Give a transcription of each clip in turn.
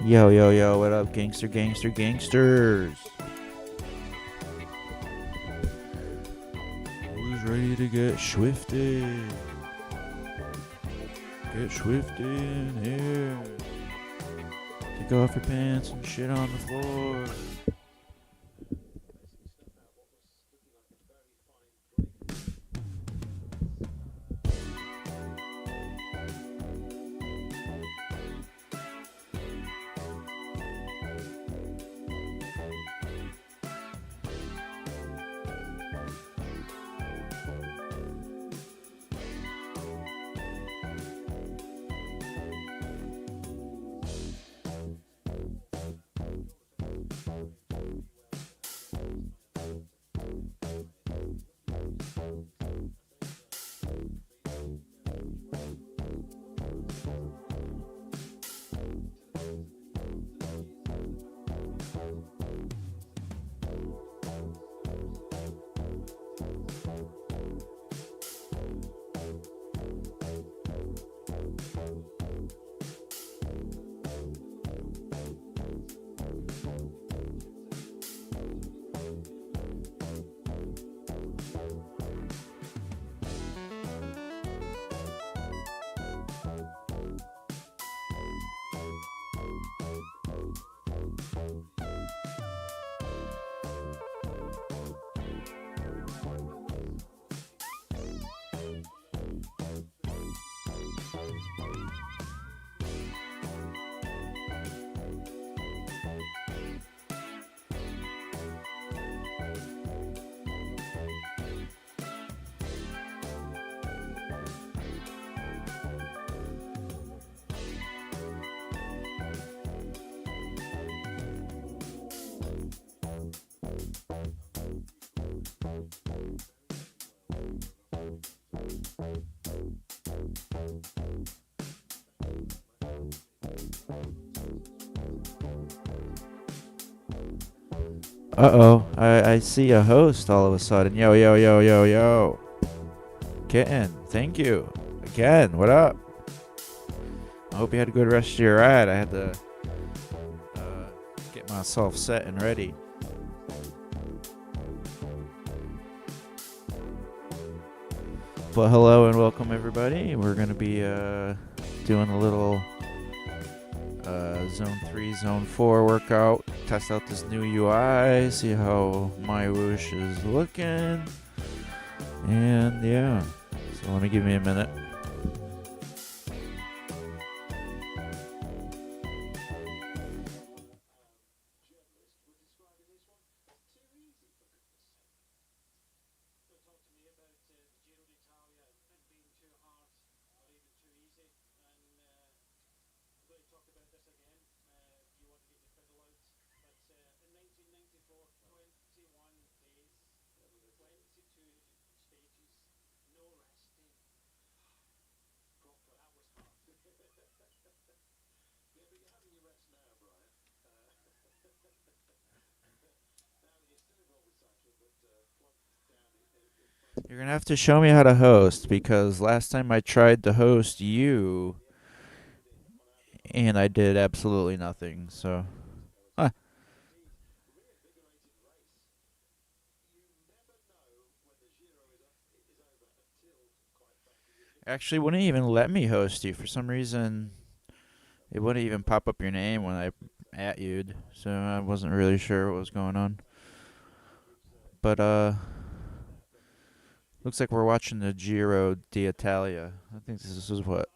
Yo, yo, yo, what up, gangster, gangster, gangsters? Who's ready to get swifted? Get swifted in here. Take off your pants and shit on the floor. Uh-oh, I see a host all of a sudden. Yo, yo, yo, yo, yo. Kitten, thank you. Again, what up? I hope you had a good rest of your ride. I had to get myself set and ready. Well, hello and welcome, everybody. We're going to be doing a little Zone 3, Zone 4 workout. Test out this new UI, see how Mywhoosh is looking. And yeah, so let me give me a minute. You're gonna have to show me how to host because last time I tried to host you and I did absolutely nothing. So, huh. Actually, wouldn't even let me host you for some reason. It wouldn't even pop up your name when I at you'd. So I wasn't really sure what was going on. But looks like we're watching the Giro d'Italia. I think this is what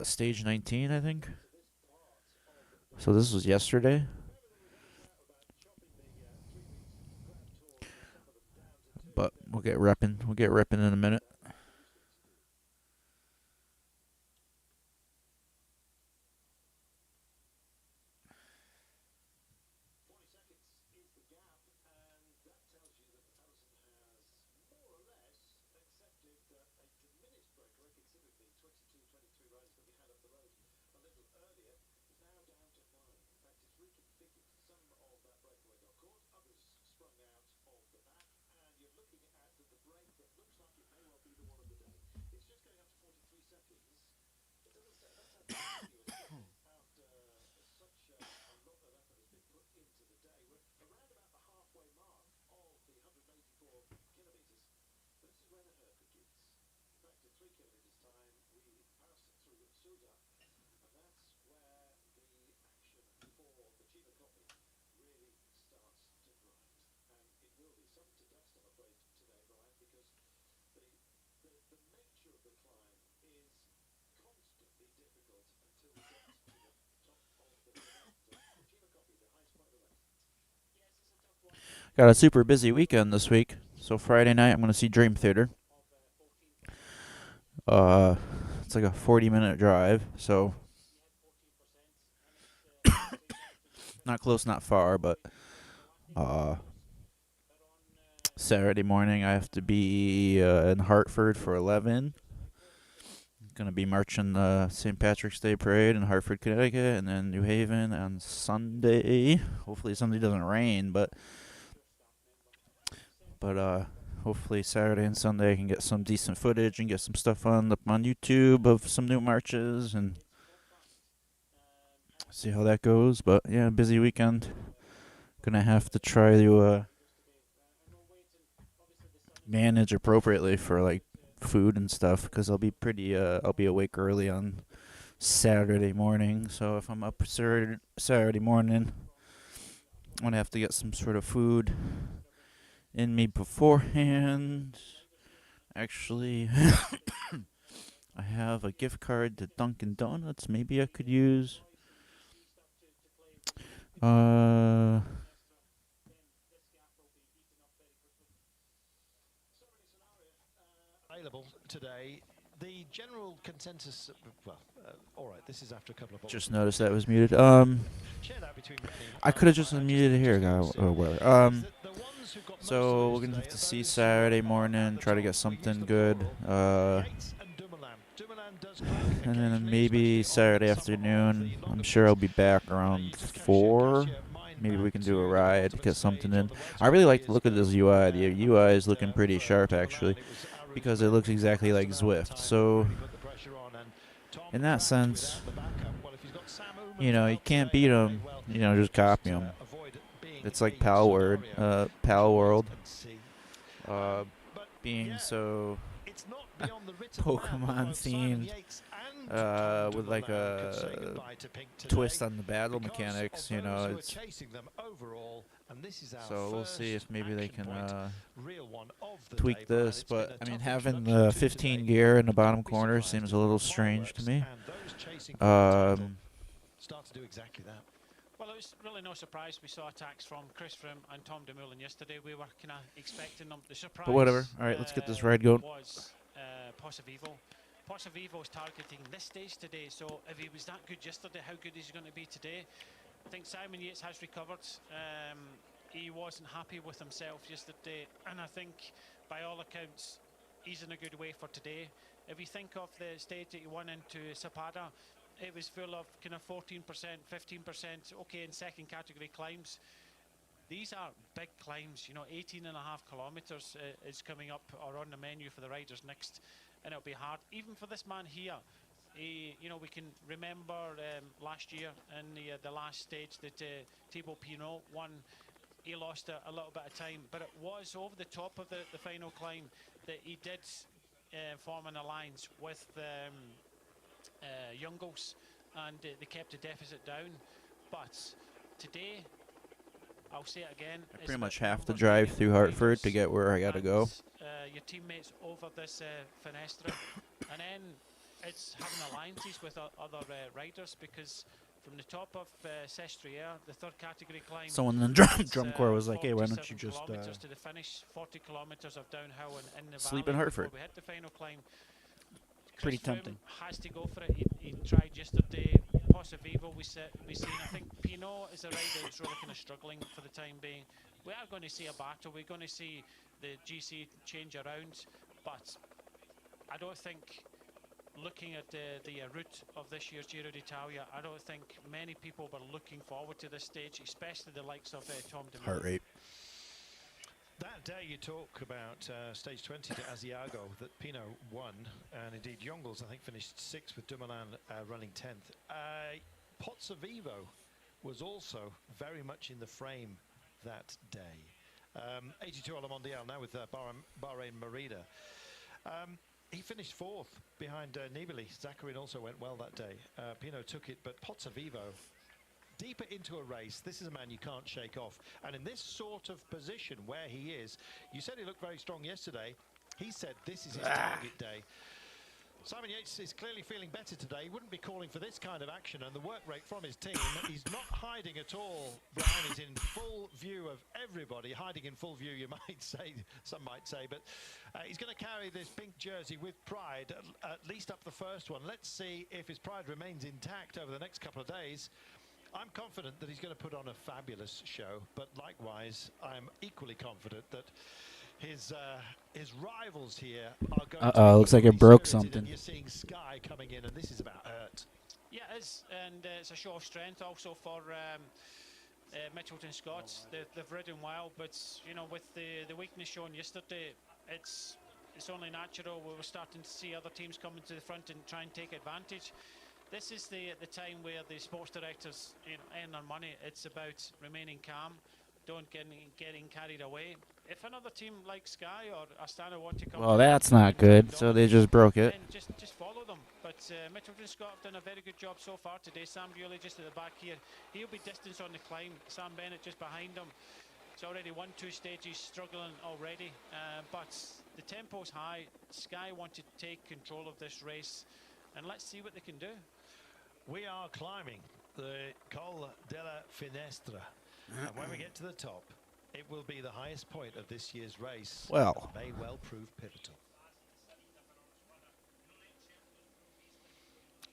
stage 19, I think. So this was yesterday. But we'll get repping. We'll get repping in a minute. Got a super busy weekend this week. So Friday night, I'm gonna see Dream Theater. Uh, it's like a 40-minute drive, so not close, not far. But uh, Saturday morning, I have to be in Hartford for 11. Gonna be marching the St. Patrick's Day parade in Hartford, Connecticut, and then New Haven on Sunday. Hopefully Sunday doesn't rain, but hopefully Saturday and Sunday I can get some decent footage and get some stuff on YouTube of some new marches and see how that goes. But yeah, busy weekend. Gonna have to try to manage appropriately for like food and stuff because I'll be awake early on Saturday morning. So if I'm up Saturday morning, I'm gonna have to get some sort of food in me beforehand. Actually, I have a gift card to Dunkin' Donuts. Maybe I could use. Uh, Available today. The general consensus, all right, this is after a couple of just noticed that was muted. I could have just unmuted it here. Whatever. So we're gonna have to see Saturday morning. Try to get something good. And then maybe Saturday afternoon. I'm sure I'll be back around 4. Maybe we can do a ride, get something in. I really like the look of this UI. The UI is looking pretty sharp, actually, because it looks exactly like Zwift. So, in that sense, you can't beat them. Just copy them. It's like Pal World, being so Pokemon themed, with like a twist on the battle mechanics. So we'll see if maybe they can tweak this. But I mean, having the 15 gear in the bottom corner seems a little strange to me. Start to do exactly that. Well, it was really no surprise we saw attacks from Chris Froome and Tom Dumoulin yesterday. We were kind of expecting them. The surprise, but whatever. All right, let's get this ride going. Was Pozzovivo. Pozzovivo's targeting this stage today, so if he was that good yesterday, how good is he going to be today? I think Simon Yates has recovered. He wasn't happy with himself yesterday, and I think, by all accounts, he's in a good way for today. If you think of the stage that he won into Zapata, it was full of kind of 14%, 15%, okay, in second category climbs. These are big climbs, 18.5 kilometres is coming up or on the menu for the riders next, and it'll be hard. Even for this man here, we can remember last year in the last stage that Thibaut Pinot won. He lost a little bit of time, but it was over the top of the final climb that he did form an alliance with Jungels, and they kept the deficit down. But today, I'll say it again, I pretty much have to drive through Hartford to get where I gotta go. Your teammates over this Fenestra, and then it's having alliances with other riders, because from the top of Sestriere, the third category climb, Someone in the drum corps was like, "Hey, why don't you just to the finish, 40 kilometers of downhill and in the sleep valley in Hartford?" We hit the final climb. Pretty Chris tempting. Froome has to go for it. He tried yesterday. Pozzovivo, we've seen. I think Pinot is a rider who's really kind of struggling for the time being. We are going to see a battle. We're going to see the GC change around, but I don't think, looking at the route of this year's Giro d'Italia, I don't think many people were looking forward to this stage, especially the likes of Tom Dumoulin. Heart rate. That day you talk about stage 20 to Asiago, that Pinot won, and indeed Jungels, I think, finished 6th with Dumoulin running 10th. Pozzovivo was also very much in the frame that day. 82 à la Mondiale now with Bahrain Merida. he finished 4th behind Nibali. Zakarin also went well that day. Pinot took it, but Pozzovivo deeper into a race. This is a man you can't shake off. And in this sort of position where he is, you said he looked very strong yesterday. He said this is his target day. Simon Yates is clearly feeling better today. He wouldn't be calling for this kind of action, and the work rate from his team, he's not hiding at all. Brian is in full view of everybody, hiding in full view, you might say, some might say, but he's going to carry this pink jersey with pride, at least up the first one. Let's see if his pride remains intact over the next couple of days. I'm confident that he's going to put on a fabulous show, but likewise, I'm equally confident that his rivals here are going to be looks like it equally broke spirited, something. and you're seeing Sky coming in, and this is about hurt. Yeah, it is, and it's a show of strength also for Mitchelton Scots. They've ridden well, but you know, with the weakness shown yesterday, it's only natural. We were starting to see other teams coming to the front and try and take advantage. This is the time where the sports directors, you know, earn their money. It's about remaining calm, don't getting carried away. If another team like Sky or Astana want to come, Well, that's not good. So they just broke it. then just follow them. But Mitchelton Scott have done a very good job so far today. Sam Bewley just at the back here. He'll be distance on the climb. Sam Bennett just behind him. It's already 1-2 stages, struggling already. But the tempo's high. Sky want to take control of this race, and let's see what they can do. We are climbing the Col della Finestra, and when we get to the top, it will be the highest point of this year's race. Well. May well prove pivotal.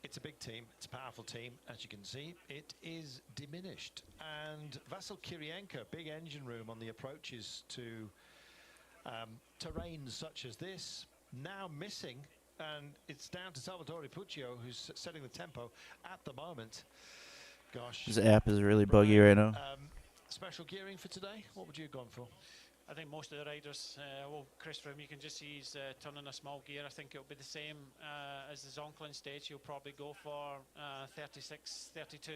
It's a big team, it's a powerful team. As you can see, it is diminished. And Vasil Kirienko, big engine room on the approaches to terrains such as this, now missing. And it's down to Salvatore Puccio, who's setting the tempo at the moment. Gosh. This app is really buggy right now. Special gearing for today? What would you have gone for? I think most of the riders, well, Chris Froome, you can just see he's turning a small gear. I think it'll be the same as the Zoncolan stage. He'll probably go for 36, 32.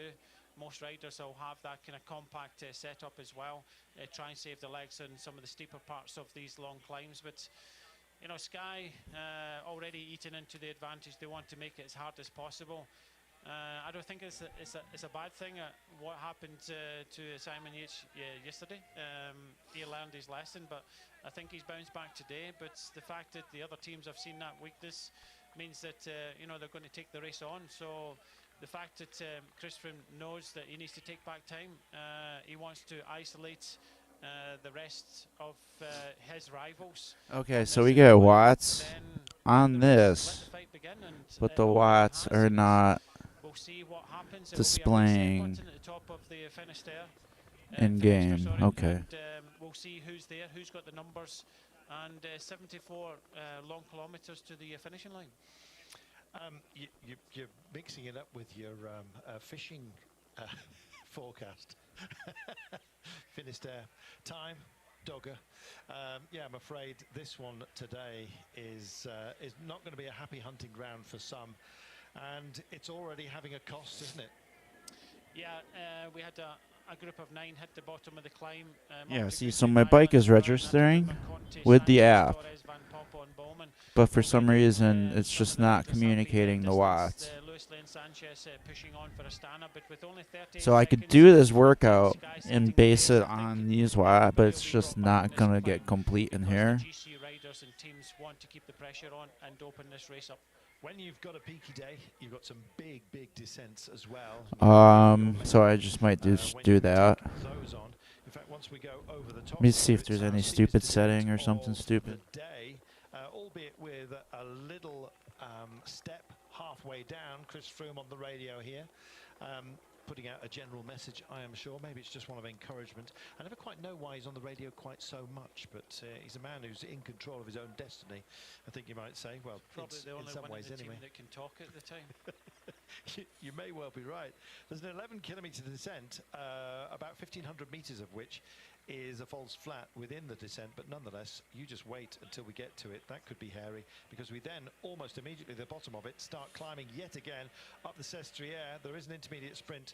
Most riders will have that kind of compact setup as well. Try and save the legs on some of the steeper parts of these long climbs. But, you know, Sky already eating into the advantage. They want to make it as hard as possible. I don't think it's a bad thing. What happened to Simon Yates yesterday? He learned his lesson, but I think he's bounced back today. But the fact that the other teams have seen that weakness means that you know, they're going to take the race on. So the fact that Chris Froome knows that he needs to take back time, he wants to isolate the rest of his rivals. Okay, so we get watts on this, but the watts are not We'll see what happens. displaying At the top of the finish there. in game. Okay. And, we'll see who's there, who's got the numbers, and 74 long kilometres to the finishing line. You're mixing it up with your fishing forecast. Finisterre time, Dogger. Yeah, I'm afraid this one today is not going to be a happy hunting ground for some. And it's already having a cost, isn't it? Yeah, we had a group of 9 hit the bottom of the climb. Yeah, see, so my bike is registering with the app, but for some reason it's just not communicating the watts. So I could do this workout and base it on these watts, but it's just not going to get complete in here. Riders and teams want to keep the pressure on and open this race up. When you've got a peaky day, you've got some big descents as well. So I just might do that. Those on. In fact, once we go over the top, Let me see if there's any stupid setting or something stupid. Day, albeit with a little step halfway down. Chris Froome on the radio here, putting out a general message, I am sure. Maybe it's just one of encouragement. I never quite know why he's on the radio quite so much, but he's a man who's in control of his own destiny, I think you might say. Well, probably the only in some one ways in the anyway. team that can talk at the time. You may well be right. There's an 11-kilometre descent, about 1,500 metres of which is a false flat within the descent, but nonetheless, you just wait until we get to it. That could be hairy, because we then, almost immediately at the bottom of it, start climbing yet again up the Sestriere. There is an intermediate sprint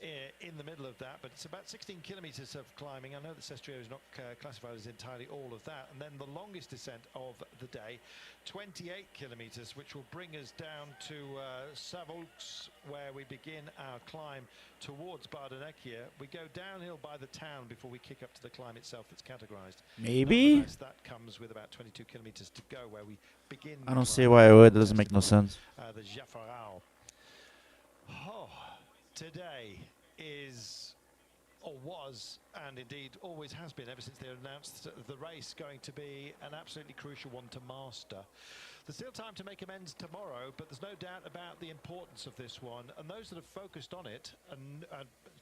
in the middle of that, but it's about 16 kilometers of climbing. I know that Sestrio is not classified as entirely all of that. And then the longest descent of the day, 28 kilometers, which will bring us down to Savolx, where we begin our climb towards Bardonecchia. We go downhill by the town before we kick up to the climb itself that's categorized. Maybe? Nonetheless, that comes with about 22 kilometers to go, where we begin. I don't see why it would. It doesn't make no sense. The Jafarao. Oh, today is, or was, and indeed always has been ever since they announced the race, going to be an absolutely crucial one to master. There's still time to make amends tomorrow, but there's no doubt about the importance of this one, and those that have focused on it and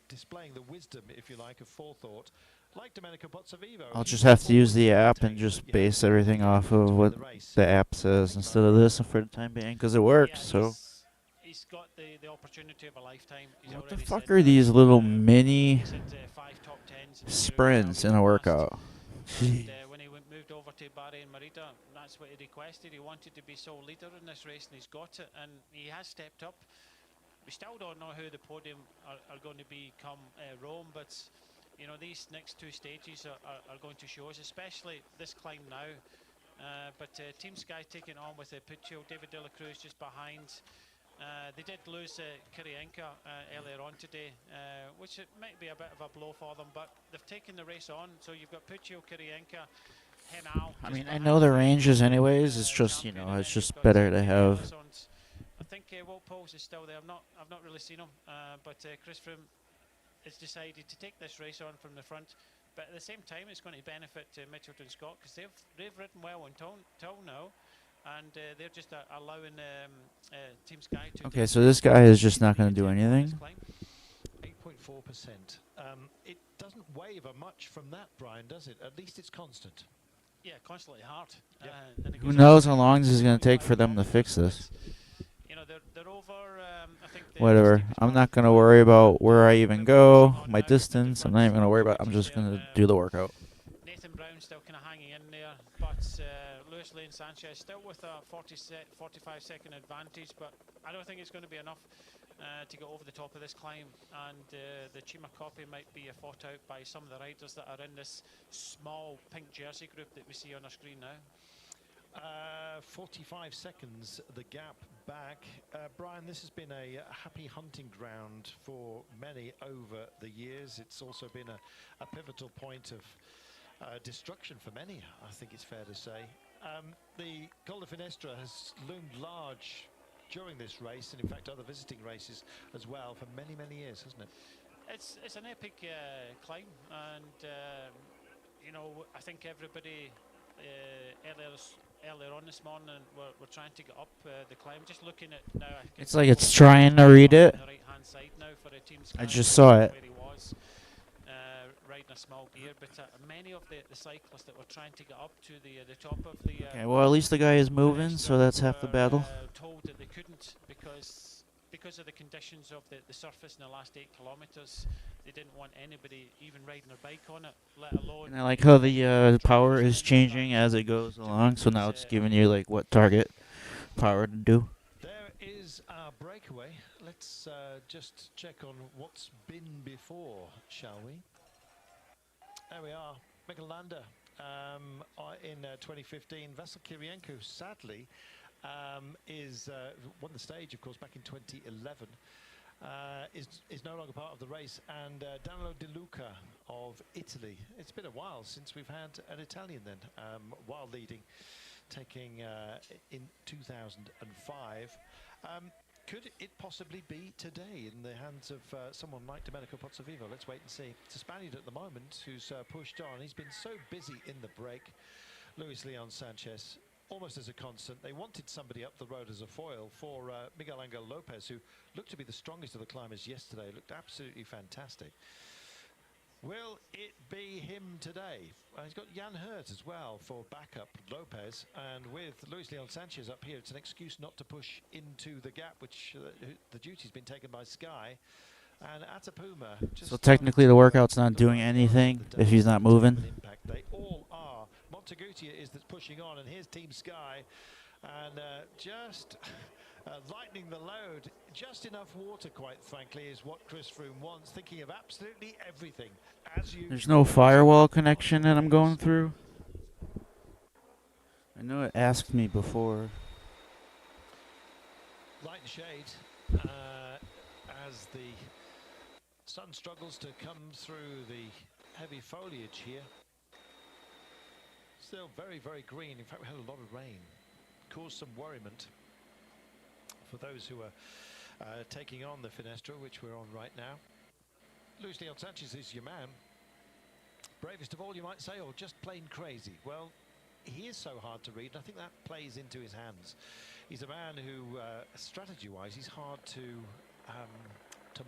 displaying the wisdom, if you like, of forethought, like Domenico Pozzovivo. I'll just have to use the app and just base everything off of what the app says instead of this for the time being, because it works. So he's got the opportunity of a lifetime. what the fuck are these little mini sprints in a workout? When he moved over to Barry and Merida, that's what he requested. He wanted to be sole leader in this race, and he's got it, and he has stepped up. We still don't know who the podium are going to become Rome, but you know, these next two stages are going to show us, especially this climb now. But Team Sky taking on with Puccio, David De La Cruz just behind. They did lose Kirienka earlier on today, which it might be a bit of a blow for them, but they've taken the race on. So you've got Puccio, Kirienka, Henao. I mean, I know the ranges anyways. It's just, you know, it's just better to have. I think Walt Pauls is still there. I've not really seen him, but Chris Froome has decided to take this race on from the front. But at the same time, it's going to benefit Mitchelton Scott, because they've ridden well until now. And they're just allowing Team Sky to... Okay, so this guy is just not going to do anything? 8.4%. It doesn't waver much from that, Brian, does it? At least it's constant. Yeah, constantly hard. Yep. Who knows how long this is going to take for them to fix this? You know, they're over... I think whatever. I'm not going to worry about where I even go, my distance. I'm not even going to worry about I'm just going to do the workout. Nathan Brown still kind of hanging in there, but Luis Lane Sanchez still with a 45-second advantage, but I don't think it's going to be enough to get over the top of this climb, and the Chima copy might be fought out by some of the riders that are in this small pink jersey group that we see on our screen now. 45 seconds, the gap back. Brian, this has been a happy hunting ground for many over the years. It's also been a pivotal point of destruction for many, I think it's fair to say. The Col de Finestra has loomed large during this race, and in fact other visiting races as well, for many, many years, hasn't it? It's an epic climb, and you know, I think everybody earlier on this morning we're trying to get up the climb. Just looking at now, it's like it's trying to read it. On the right hand side now for a Team I just saw it. Where he was riding a small gear, but many of the cyclists that were trying to get up to the top of the Okay, well, at least the guy is moving, so that's half the battle. Told that they couldn't because of the conditions of the surface in the last 8 kilometers. They didn't want anybody even riding their bike on it, let alone... And I like how the power is changing as it goes along, so now it's giving you like what target power to do. There is our breakaway. Let's just check on what's been before, shall we? There we are, Mikkel Landa in 2015. Vasil Kirienko, sadly, won the stage, of course, back in 2011. Is no longer part of the race, and Danilo De Luca of Italy. It's been a while since we've had an Italian then, while leading, taking in 2005. Could it possibly be today in the hands of someone like Domenico Pozzovivo? Let's wait and see. It's a Spaniard at the moment who's pushed on. He's been so busy in the break. Luis Leon Sanchez, almost as a constant. They wanted somebody up the road as a foil for Miguel Angel Lopez, who looked to be the strongest of the climbers yesterday. Looked absolutely fantastic. Will it be him today? He's got Jan Hurt as well for backup Lopez, and with Luis Leon Sanchez up here, it's an excuse not to push into the gap, which the duty's been taken by Sky. And Atapuma. So technically the workout's not doing anything if he's not moving. They all are. Montegutia is that's pushing on, and here's Team Sky, and just Lightening the load, just enough water, quite frankly, is what Chris Froome wants, thinking of absolutely everything. As you There's no firewall connection that I'm going through. I know it asked me before. Light and shade as the sun struggles to come through the heavy foliage here. Still very, very green. In fact, we had a lot of rain. Caused some worriment for those who are taking on the Finestra, which we're on right now. Luis Leon Sanchez is your man. Bravest of all, you might say, or just plain crazy. Well, he is so hard to read, and I think that plays into his hands. He's a man who, strategy-wise, he's hard to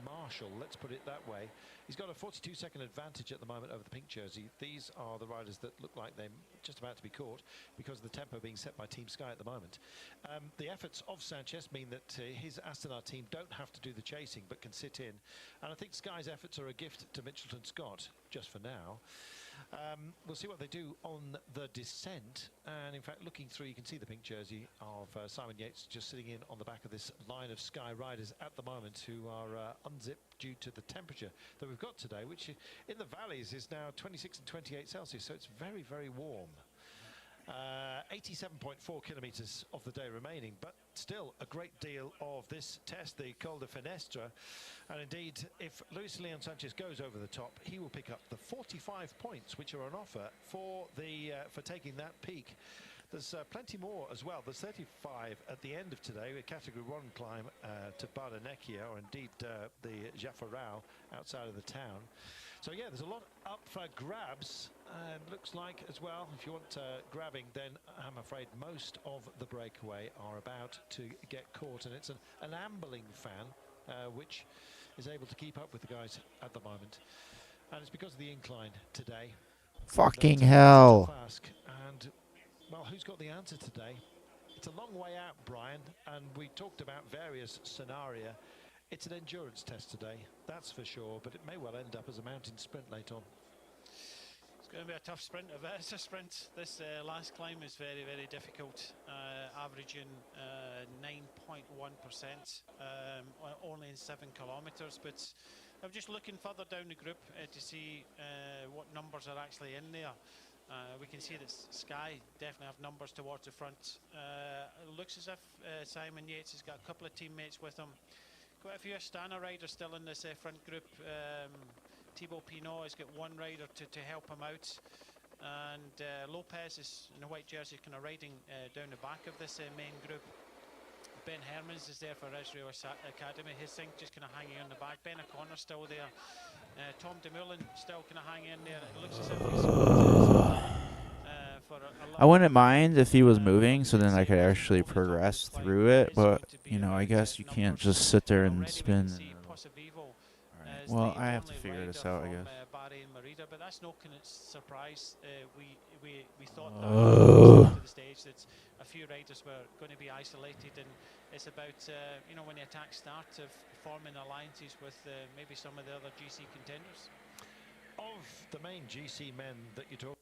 marshal, let's put it that way. He's got a 42-second advantage at the moment over the pink jersey. These are the riders that look like they're just about to be caught because of the tempo being set by Team Sky at the moment. The efforts of Sanchez mean that his Astana team don't have to do the chasing but can sit in. And I think Sky's efforts are a gift to Mitchelton Scott, just for now. We'll see what they do on the descent, and in fact looking through you can see the pink jersey of Simon Yates just sitting in on the back of this line of Sky riders at the moment who are unzipped due to the temperature that we've got today, which in the valleys is now 26 and 28 Celsius, so it's very, very warm. 87.4 kilometres of the day remaining, but still a great deal of this test, the Col de Finestra. And indeed, if Luis Leon Sanchez goes over the top, he will pick up the 45 points which are on offer for taking that peak. There's plenty more as well. There's 35 at the end of today, with Category 1 climb to Bardanecchia, or indeed the Jafarao outside of the town. So yeah, there's a lot up for grabs, and looks like as well, if you want grabbing, then I'm afraid most of the breakaway are about to get caught, and it's an ambling fan which is able to keep up with the guys at the moment, and it's because of the incline today. Fucking hell. And well, who's got the answer today? It's a long way out, Brian, and we talked about various scenarios. It's an endurance test today, that's for sure, but it may well end up as a mountain sprint later on. It's going to be a tough sprint. If it's a sprint, this last climb is very, very difficult, averaging 9.1%, only in 7 kilometres. But I'm just looking further down the group to see what numbers are actually in there. We can see that Sky definitely have numbers towards the front. It looks as if Simon Yates has got a couple of teammates with him. Quite a few Astana riders still in this front group. Thibaut Pinot has got one rider to help him out, and Lopez is in a white jersey kind of riding down the back of this main group. Ben Hermans is there for Israel Academy. His thing just kind of hanging on the back. Ben O'Connor's still there. Tom Dumoulin still kind of hanging in there. It looks as if he's I wouldn't mind if he was moving, so then I could actually progress through it, but, you know, I guess you can't just sit there and spin. Alright, well, I have to figure this out, I guess. But that's no kind of surprise. We thought that to the stage that a few riders were going to be isolated, and it's about you know, when the attack starts, of forming alliances with maybe some of the other GC contenders. Of the main GC men that you talk